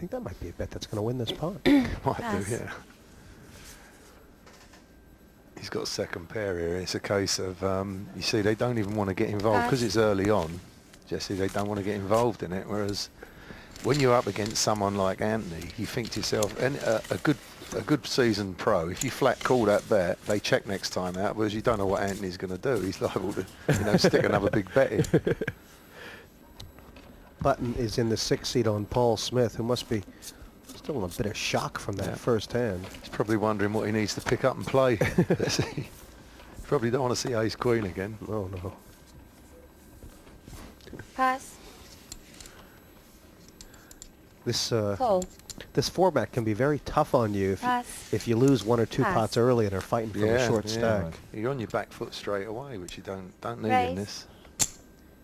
think that might be a bet that's going to win this pot. Might Pass. do, yeah. He's got a second pair here. It's a case of, you see, they don't even want to get involved because it's early on. Jesse, they don't want to get involved in it. Whereas when you're up against someone like Anthony, you think to yourself, and a good seasoned pro, if you flat call that bet, they check next time out, whereas you don't know what Anthony's going to do. He's liable to, stick another big bet in. Button is in the 6th seat on Paul Smith, who must be still in a bit of shock from that first hand. He's probably wondering what he needs to pick up and play. Probably don't want to see ace queen again. Oh no. Pass. This Call. this format can be very tough on you Pass. if you lose 1 or 2 Pass. pots early and are fighting from a short stack. You're on your back foot straight away, which you don't need Raise. in this.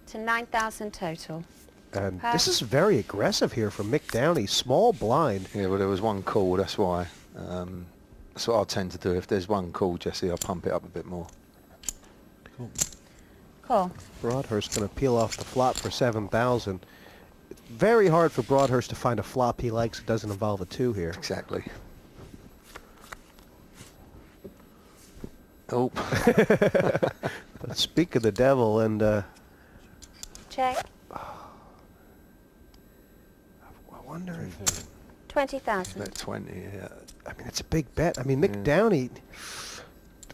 To 9,000 total. And Pass. this is very aggressive here from Mick Downey. Small blind. Yeah, well, there was one call, that's why. That's what I tend to do. If there's one call, Jesse, I'll pump it up a bit more. Call. Broadhurst going to peel off the flop for 7,000. Very hard for Broadhurst to find a flop he likes that doesn't involve a 2 here. Exactly. Oh. But speak of the devil, and Check. I wonder if... 20,000. Bet 20, yeah. I mean, it's a big bet. I mean, Mick Yeah. Downey...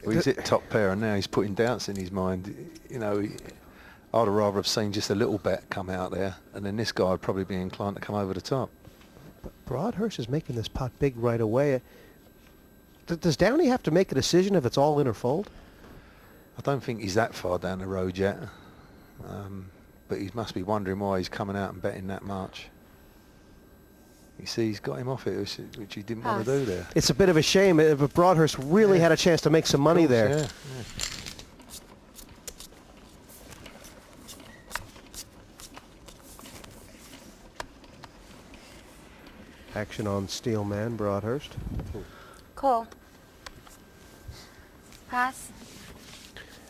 Well, he's hit top pair, and now he's putting doubts in his mind. I'd rather have seen just a little bet come out there, and then this guy would probably be inclined to come over the top. But Broadhurst is making this pot big right away. Does Downey have to make a decision if it's all in or fold? I don't think he's that far down the road yet, but he must be wondering why he's coming out and betting that much. You see, he's got him off it, which he didn't want to do there. It's a bit of a shame, but Broadhurst really had a chance to make some money Of course, there. yeah. Action on Steelman, Broadhurst. Call. Pass.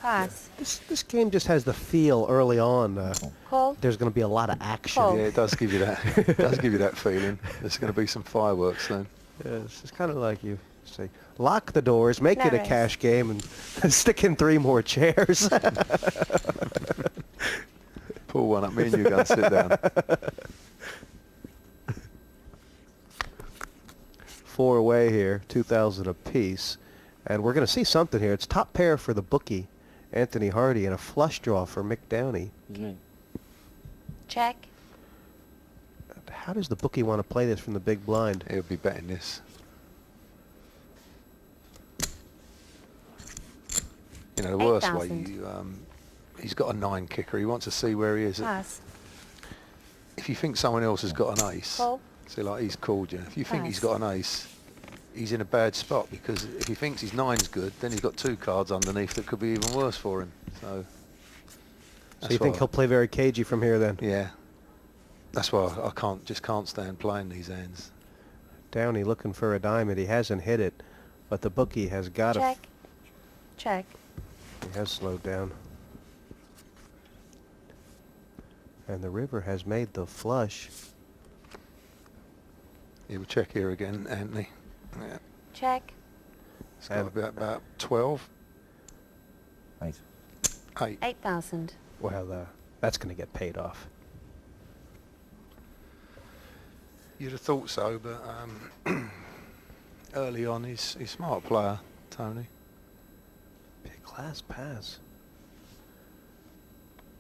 Pass. This game just has the feel early on. Call. There's going to be a lot of action. Call. Yeah, it does give you that. It does give you that feeling. There's going to be some fireworks then. Yes, it's kind of like you say, lock the doors, make it a Nice. cash game, and stick in 3 more chairs. Pull one up, me and you go and sit down. 4 away here, 2,000 apiece. And we're going to see something here. It's top pair for the bookie, Anthony Hardy, and a flush draw for Mick Downey. Check. How does the bookie want to play this from the big blind? He'll be betting this. The worst way, 8,000. he's got a 9 kicker. He wants to see where he is. Pass. If you think someone else has got an ace, Call. say like he's called you. If you think he's Pass. got an ace, he's in a bad spot, because if he thinks his 9's good, then he's got 2 cards underneath that could be even worse for him. So You think he'll play very cagey from here then? Yeah. That's why I can't stand playing these hands. Downey looking for a diamond. He hasn't hit it, but the bookie has got to. Check. Check. He has slowed down. And the river has made the flush. Yeah, we'll check here again, Anthony. Yeah. Check. It's got about 12. 8. 8. 8,000. Well, that's going to get paid off. You'd have thought so, but early on he's a smart player, Tony. Big class pass.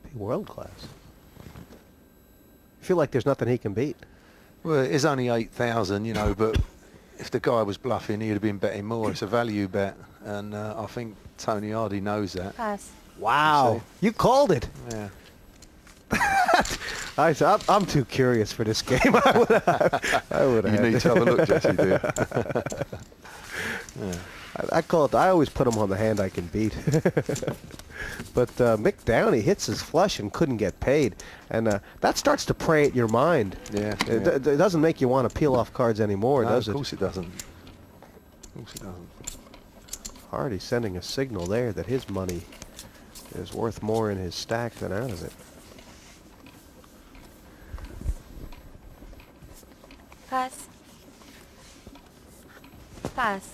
Big world class. I feel like there's nothing he can beat. Well, it's only 8,000, but if the guy was bluffing, he'd have been betting more. It's a value bet, and I think Tony Hardy knows that. Pass. Wow, you called it. Yeah. I'm too curious for this game. I would have. You need to have a look, Jesse, do you? Yeah. I call it. I always put him on the hand I can beat. But Mick Downey hits his flush and couldn't get paid, and that starts to prey at your mind. Yeah. It doesn't make you want to peel off cards anymore, No, does of it? course it doesn't. Of course it doesn't. Hardy sending a signal there that his money is worth more in his stack than out of it. Pass. Pass.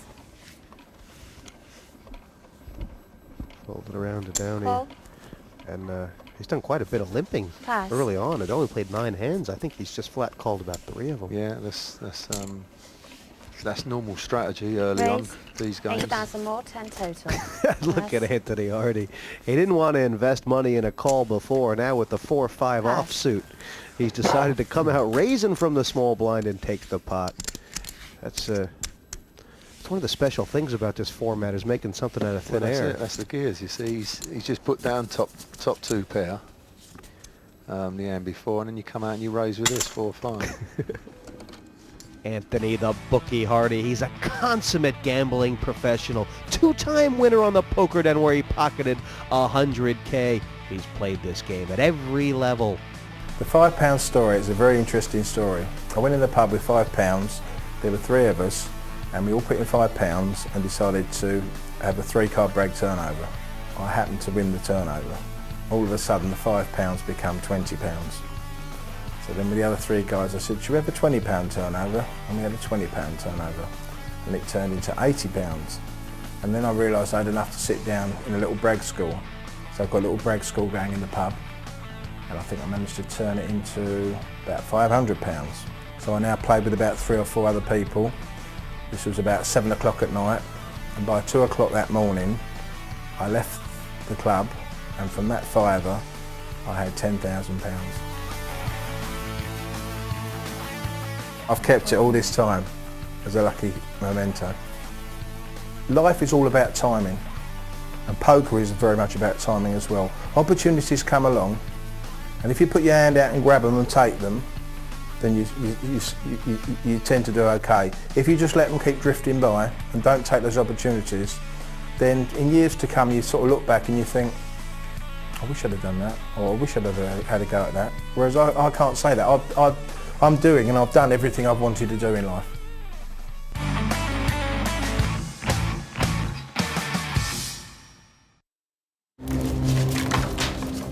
Fold it around to Downey. Call. And he's done quite a bit of limping Pass. early on. It only played 9 hands. I think he's just flat called about 3 of them. Yeah, that's normal strategy early on Raise. these games. 8,000 more, 10 total. Look Pass. at Anthony Hardy. He didn't want to invest money in a call before. Now with the 4-5 Pass. offsuit, he's decided to come out raising from the small blind and take the pot. That's one of the special things about this format is making something out of Well, thin that's air. it. That's the gears. You see, he's just put down top 2 pair the hand before, and then you come out and you raise with this 4-5. Anthony the Bookie Hardy. He's a consummate gambling professional. 2-time winner on the Poker Den where he pocketed $100K. He's played this game at every level. The £5 story is a very interesting story. I went in the pub with £5. There were 3 of us, and we all put in £5 and decided to have a 3-card brag turnover. I happened to win the turnover. All of a sudden the £5 become £20. So then with the other 3 guys I said, should we have a £20 turnover? And we had a £20 turnover. And it turned into £80. And then I realised I had enough to sit down in a little brag school. So I've got a little brag school going in the pub. And I think I managed to turn it into about £500. So I now played with about 3 or 4 other people. This was about 7 o'clock at night. And by 2 o'clock that morning, I left the club. And from that fiver, I had £10,000. I've kept it all this time as a lucky memento. Life is all about timing, and poker is very much about timing as well. Opportunities come along, and if you put your hand out and grab them and take them, then you tend to do okay. If you just let them keep drifting by and don't take those opportunities, then in years to come you sort of look back and you think, I wish I'd have done that, or I wish I'd have had a go at that. Whereas I can't say that. I'm doing and I've done everything I've wanted to do in life.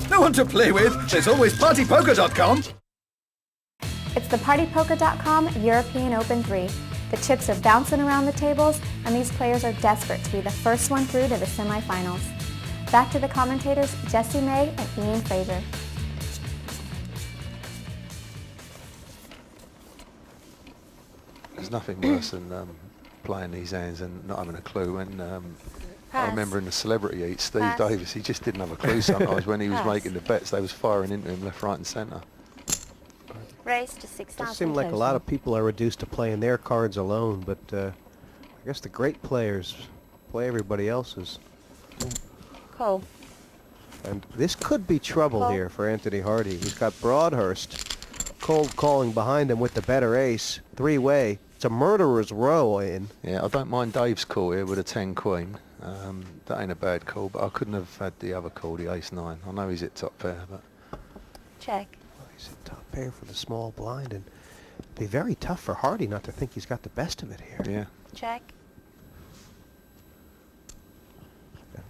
No one to play with? There's always partypoker.com. It's the partypoker.com European Open 3. The chips are bouncing around the tables, and these players are desperate to be the first one through to the semifinals. Back to the commentators, Jessie May and Ian Fraser. There's nothing worse than playing these hands and not having a clue. When I Pass. remember in the Celebrity Eat, Steve Pass. Davis, he just didn't have a clue sometimes when he was Pass. making the bets. They was firing into him left, right and centre. Raise to It 6,000 does seem like a lot of people are reduced to playing their cards alone, but I guess the great players play everybody else's. Call. And this could be trouble Call. here for Anthony Hardy. He's got Broadhurst cold calling behind him with the better ace. 3-way. It's a murderer's row in. Yeah, I don't mind Dave's call here with a 10 queen. That ain't a bad call, but I couldn't have had the other call, the ace 9. I know he's at top pair, but Check. Well, he's a top pair for the small blind, and it'd be very tough for Hardy not to think he's got the best of it here. yeah. Check.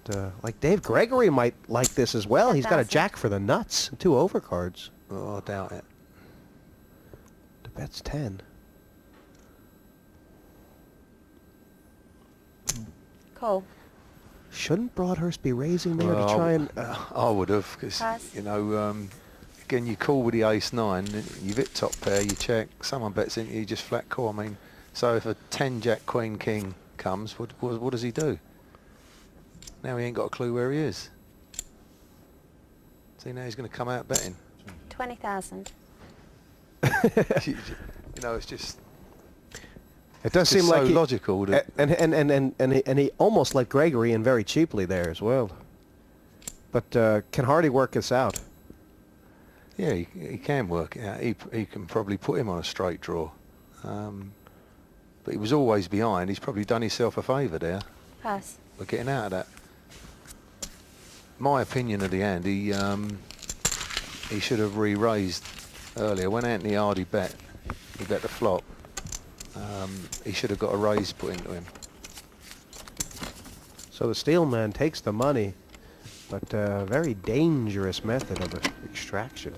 And, like Dave Gregory might like this as well. He's got a 10,000. jack for the nuts, 2 overcards. Oh, I doubt it. The bet's 10. Call. Shouldn't Broadhurst be raising there to try and... I would have, because, Pass. you know, again, you call with the ace 9, you've hit top pair, you check, someone bets into you, just flat call. I mean, so if a 10 jack queen king comes, what does he do? Now he ain't got a clue where he is. See, now he's going to come out betting. 20,000. you know, it's just... It does It's seem like so he, logical that- and he almost like Gregory and very cheaply there as well. But can Hardy work this out? Yeah, he can work it out. He can probably put him on a straight draw. But he was always behind. He's probably done himself a favour there. Pass. We're getting out of that. My opinion of the hand, he should have re-raised earlier. When Anthony Hardy bet, he bet the flop. He should have got a raise put into him. So the steel man takes the money, but a very dangerous method of extraction.